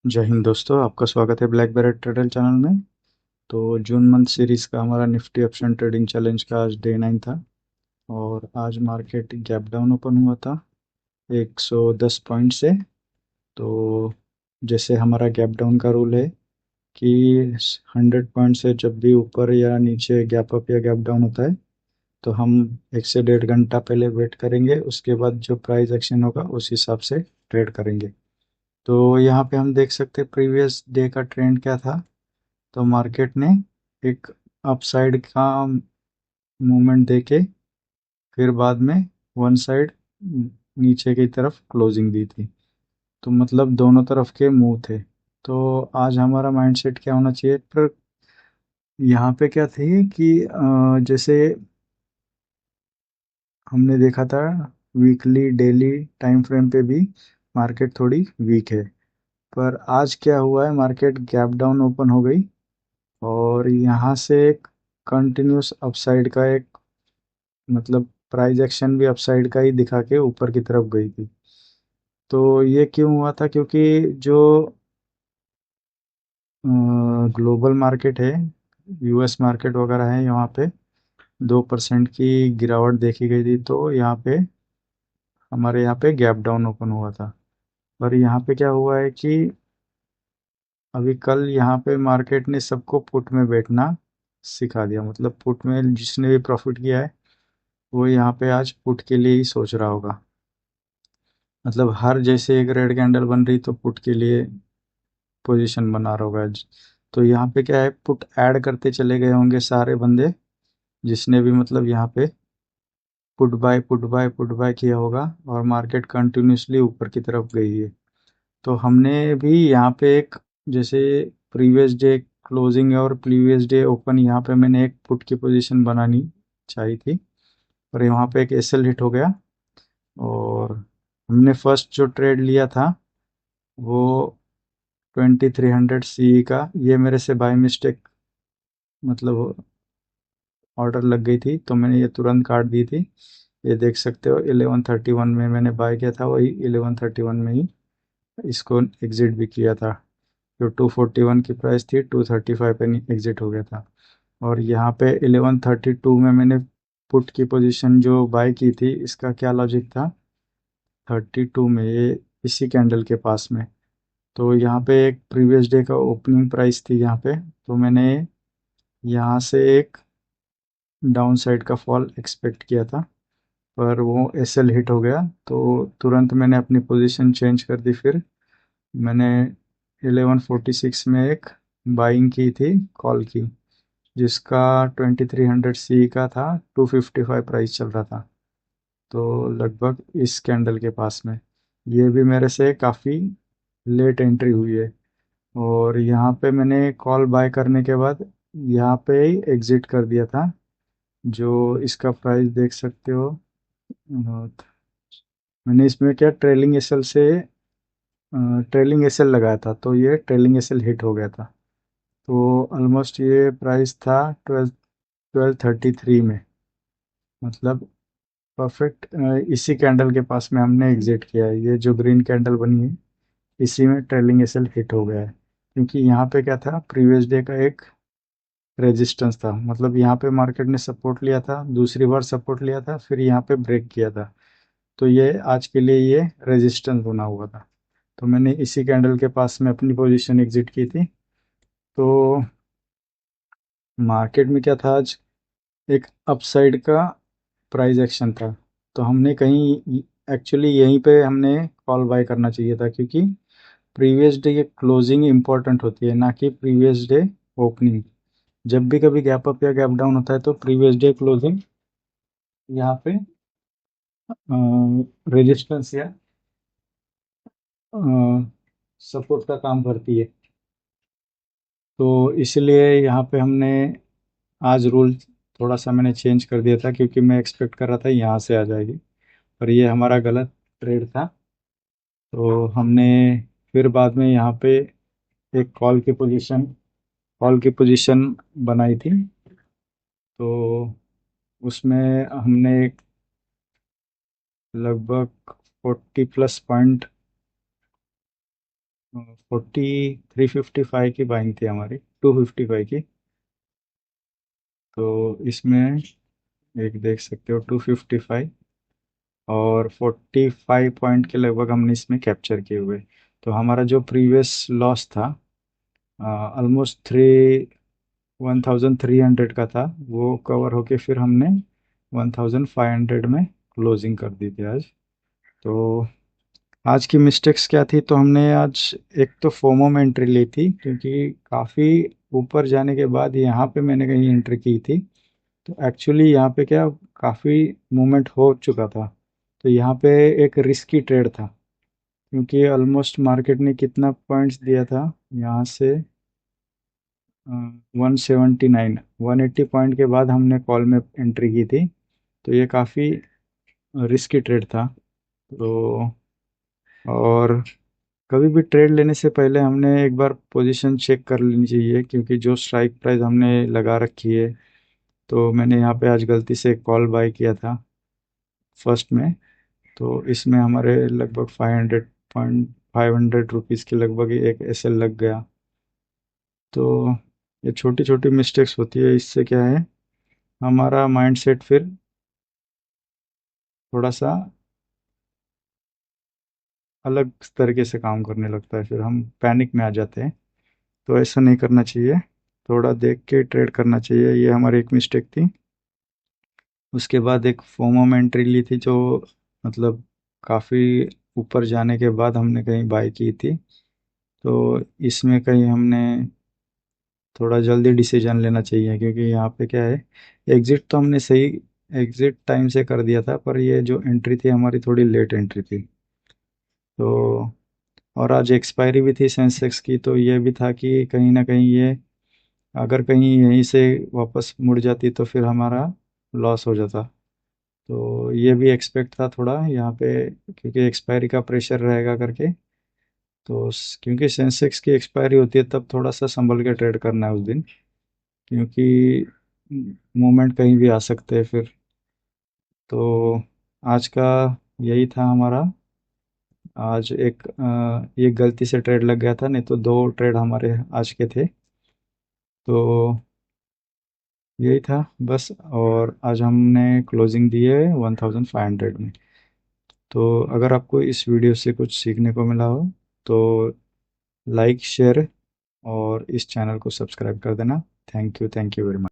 जय हिंद दोस्तों, आपका स्वागत है ब्लैक बैरेट ट्रेडर चैनल में। तो जून मंथ सीरीज़ का हमारा निफ्टी ऑप्शन ट्रेडिंग चैलेंज का आज डे 9 था और आज मार्केट गैप डाउन ओपन हुआ था 110 पॉइंट से। तो जैसे हमारा गैप डाउन का रूल है कि 100 पॉइंट से जब भी ऊपर या नीचे गैप अप या गैप डाउन होता है तो हम 1 से 1.5 घंटा पहले वेट करेंगे, उसके बाद जो प्राइस एक्शन होगा उस हिसाब से ट्रेड करेंगे। तो यहाँ पे हम देख सकते हैं प्रीवियस डे का ट्रेंड क्या था। तो मार्केट ने एक अपसाइड का मूवमेंट देके फिर बाद में वन साइड नीचे की तरफ क्लोजिंग दी थी। तो मतलब दोनों तरफ के मूव थे। तो आज हमारा माइंडसेट क्या होना चाहिए, पर यहाँ पे क्या थी कि जैसे हमने देखा था वीकली डेली टाइम फ्रेम पे भी मार्केट थोड़ी वीक है। पर आज क्या हुआ है, मार्केट गैप डाउन ओपन हो गई और यहाँ से एक कंटिन्यूस अपसाइड का एक मतलब प्राइस एक्शन भी अपसाइड का ही दिखा के ऊपर की तरफ गई थी। तो ये क्यों हुआ था, क्योंकि जो ग्लोबल मार्केट है, यूएस मार्केट वगैरह है, यहाँ पे 2% की गिरावट देखी गई थी। तो यहाँ पे हमारे यहाँ पे गैप डाउन ओपन हुआ था। पर यहाँ पे क्या हुआ है कि अभी कल यहाँ पे मार्केट ने सबको पुट में बैठना सिखा दिया। मतलब पुट में जिसने भी प्रॉफिट किया है वो यहाँ पे आज पुट के लिए ही सोच रहा होगा। मतलब हर जैसे एक रेड कैंडल बन रही तो पुट के लिए पोजीशन बना रहा होगा आज। तो यहाँ पे क्या है, पुट ऐड करते चले गए होंगे सारे बंदे, जिसने भी मतलब यहाँ पे put buy put buy put buy किया होगा और मार्केट कंटिन्यूसली ऊपर की तरफ गई है। तो हमने भी यहाँ पे एक जैसे प्रीवियस डे क्लोजिंग और प्रीवियस डे ओपन, यहाँ पे मैंने एक पुट की पोजीशन बनानी चाहिए थी। पर यहाँ पे एक एसएल हिट हो गया और हमने फर्स्ट जो ट्रेड लिया था वो 2300 सी का, ये मेरे से बाय मिस्टेक मतलब ऑर्डर लग गई थी तो मैंने ये तुरंत काट दी थी। ये देख सकते हो 1131 में मैंने बाय किया था, वही 1131 में ही इसको एग्जिट भी किया था। जो 241 की प्राइस थी 235 पे एग्जिट हो गया था। और यहाँ पे 1132 में मैंने पुट की पोजीशन जो बाय की थी, इसका क्या लॉजिक था, 32 में ये इसी कैंडल के पास में। तो यहाँ पे एक प्रीवियस डे का ओपनिंग प्राइस थी यहाँ पे, तो मैंने यहाँ से एक डाउन साइड का फॉल एक्सपेक्ट किया था। पर वो एसएल हिट हो गया तो तुरंत मैंने अपनी पोजीशन चेंज कर दी। फिर मैंने 1146 में एक बाइंग की थी कॉल की, जिसका 2300 सी का था, 255 प्राइस चल रहा था। तो लगभग इस कैंडल के पास में ये भी मेरे से काफ़ी लेट एंट्री हुई है। और यहाँ पे मैंने कॉल बाय करने के बाद यहाँ पे ही एग्जिट कर दिया था। जो इसका प्राइस देख सकते हो, मैंने इसमें क्या ट्रेलिंग एसएल से ट्रेलिंग एसएल लगाया था, तो ये ट्रेलिंग एसएल हिट हो गया था। तो ऑलमोस्ट ये प्राइस था 1233 में। मतलब परफेक्ट इसी कैंडल के पास में हमने एग्जिट किया है। ये जो ग्रीन कैंडल बनी है इसी में ट्रेलिंग एसएल हिट हो गया है, क्योंकि यहाँ पे क्या था, प्रीवियस डे का एक रेजिस्टेंस था। मतलब यहाँ पे मार्केट ने सपोर्ट लिया था, दूसरी बार सपोर्ट लिया था, फिर यहाँ पे ब्रेक किया था। तो ये आज के लिए ये रेजिस्टेंस बना हुआ था। तो मैंने इसी कैंडल के पास में अपनी पोजीशन एग्जिट की थी। तो मार्केट में क्या था आज, एक अपसाइड का प्राइस एक्शन था। तो हमने कहीं एक्चुअली यहीं पे हमने कॉल बाय करना चाहिए था, क्योंकि प्रीवियस डे की क्लोजिंग इंपॉर्टेंट होती है, ना कि प्रीवियस डे ओपनिंग। जब भी कभी गैप अप या गैप डाउन होता है तो प्रीवियस डे क्लोजिंग यहाँ पे रेजिस्टेंस या सपोर्ट का काम करती है। तो इसलिए यहाँ पे हमने आज रूल थोड़ा सा मैंने चेंज कर दिया था, क्योंकि मैं एक्सपेक्ट कर रहा था यहाँ से आ जाएगी। पर ये हमारा गलत ट्रेड था। तो हमने फिर बाद में यहाँ पे एक कॉल की पोजीशन बनाई थी। तो उसमें हमने लगभग 40 प्लस पॉइंट 355 की बाइंग थी हमारी, 255 की। तो इसमें एक देख सकते हो 255 और 45 पॉइंट के लगभग हमने इसमें कैप्चर किए हुए। तो हमारा जो प्रीवियस लॉस था ऑलमोस्ट 1300 का था, वो कवर होके फिर हमने 1500 में क्लोजिंग कर दी थी आज। तो आज की मिस्टेक्स क्या थी, तो हमने आज एक तो फोमो में एंट्री ली थी, क्योंकि काफ़ी ऊपर जाने के बाद यहाँ पे मैंने कहीं एंट्री की थी। तो एक्चुअली यहाँ पे क्या, काफ़ी मूवमेंट हो चुका था। तो यहाँ पे एक रिस्की ट्रेड था, क्योंकि ऑलमोस्ट मार्केट ने कितना पॉइंट्स दिया था यहाँ से, 179, 180 पॉइंट के बाद हमने कॉल में एंट्री की थी। तो ये काफ़ी रिस्की ट्रेड था। तो और कभी भी ट्रेड लेने से पहले हमने एक बार पोजीशन चेक कर लेनी चाहिए, क्योंकि जो स्ट्राइक प्राइस हमने लगा रखी है, तो मैंने यहाँ पे आज गलती से कॉल बाय किया था फर्स्ट में। तो इसमें हमारे लगभग 500 रुपीज़ के लगभग एक एसएल लग गया। तो ये छोटी छोटी मिस्टेक्स होती है, इससे क्या है, हमारा माइंडसेट फिर थोड़ा सा अलग तरीके से काम करने लगता है, फिर हम पैनिक में आ जाते हैं। तो ऐसा नहीं करना चाहिए, थोड़ा देख के ट्रेड करना चाहिए। ये हमारी एक मिस्टेक थी। उसके बाद एक फोमो में एंट्री ली थी, जो मतलब काफ़ी ऊपर जाने के बाद हमने कहीं बाई की थी। तो इसमें कहीं हमने थोड़ा जल्दी डिसीजन लेना चाहिए, क्योंकि यहाँ पे क्या है, एग्ज़िट तो हमने सही एग्ज़िट टाइम से कर दिया था, पर ये जो एंट्री थी हमारी थोड़ी लेट एंट्री थी। तो और आज एक्सपायरी भी थी सेंसेक्स की, तो ये भी था कि कहीं ना कहीं ये अगर कहीं यहीं से वापस मुड़ जाती तो फिर हमारा लॉस हो जाता। तो ये भी एक्सपेक्ट था थोड़ा यहाँ पे, क्योंकि एक्सपायरी का प्रेशर रहेगा करके। तो क्योंकि सेंसेक्स की एक्सपायरी होती है, तब थोड़ा सा संभल के ट्रेड करना है उस दिन, क्योंकि मूवमेंट कहीं भी आ सकते हैं फिर। तो आज का यही था हमारा। आज एक गलती से ट्रेड लग गया था, नहीं तो दो ट्रेड हमारे आज के थे। तो यही था बस। और आज हमने क्लोजिंग दी है 1500 में। तो अगर आपको इस वीडियो से कुछ सीखने को मिला हो, तो लाइक शेयर और इस चैनल को सब्सक्राइब कर देना। Thank you very much.